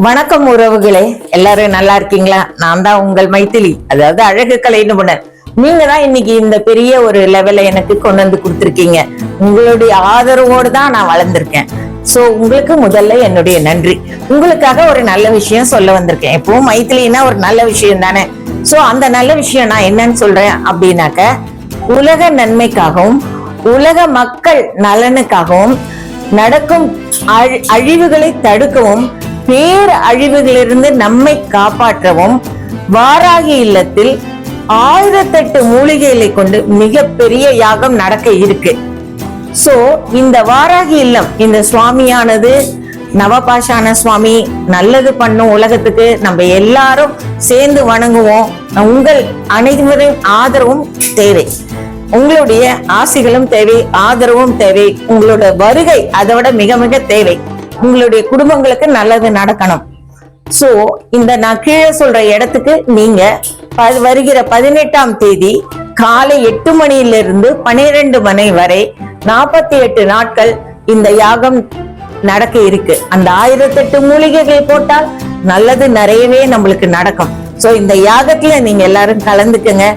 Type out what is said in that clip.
வணக்கம் உறவுகளே, எல்லாரும் நல்லா இருக்கீங்களா? நான் தான் உங்கள் மைத்திலி, அதாவது அழகு கலை நிபுணர். நீங்க தான் இன்னைக்கு இந்த பெரிய ஒரு லெவலை எனக்கு கொண்டு வந்து கொடுத்துருக்கீங்க. உங்களுடைய ஆதரவோடு தான் நான் வளர்ந்திருக்கேன். சோ உங்களுக்கு முதல்ல என்னுடைய நன்றி. உங்களுக்காக ஒரு நல்ல விஷயம் சொல்ல வந்திருக்கேன். எப்பவும் மைத்திலின்னா ஒரு நல்ல விஷயம் தானே. சோ அந்த நல்ல விஷயம் நான் என்னன்னு சொல்றேன் அப்படின்னாக்க, உலக நன்மைக்காகவும் உலக மக்கள் நலனுக்காகவும் நடக்கும் அழிவுகளை தடுக்கவும் பேர் அழிவுகளிலிருந்து நம்மை காப்பாற்றவும் வாராகி இல்லத்தில் 1008 மூலிகைகளை கொண்டு மிகப்பெரிய யாகம் நடக்க இருக்கு. சோ இந்த வாராகி இல்லம், இந்த சுவாமியானது நவபாஷான சுவாமி, நல்லது பண்ணும் உலகத்துக்கு. நம்ம எல்லாரும் சேர்ந்து வணங்குவோம். உங்கள் அனைவரின் ஆதரவும் தேவை, உங்களுடைய ஆசைகளும் தேவை, ஆதரவும் தேவை. உங்களோட வருகை அதை விட மிக மிக தேவை. உங்களுடைய குடும்பங்களுக்கு நல்லது நடக்கணும். சோ இந்த நான் கீழே சொல்ற இடத்துக்கு நீங்க வருகிற 18ஆம் தேதி காலை 8 மணியிலிருந்து 12 மணி வரை 48 நாட்கள் இந்த யாகம் நடக்க இருக்கு. அந்த 1008 மூலிகைகள் போட்டால் நல்லது நிறையவே நம்மளுக்கு நடக்கும். சோ இந்த யாகத்துல நீங்க எல்லாரும் கலந்துக்குங்க.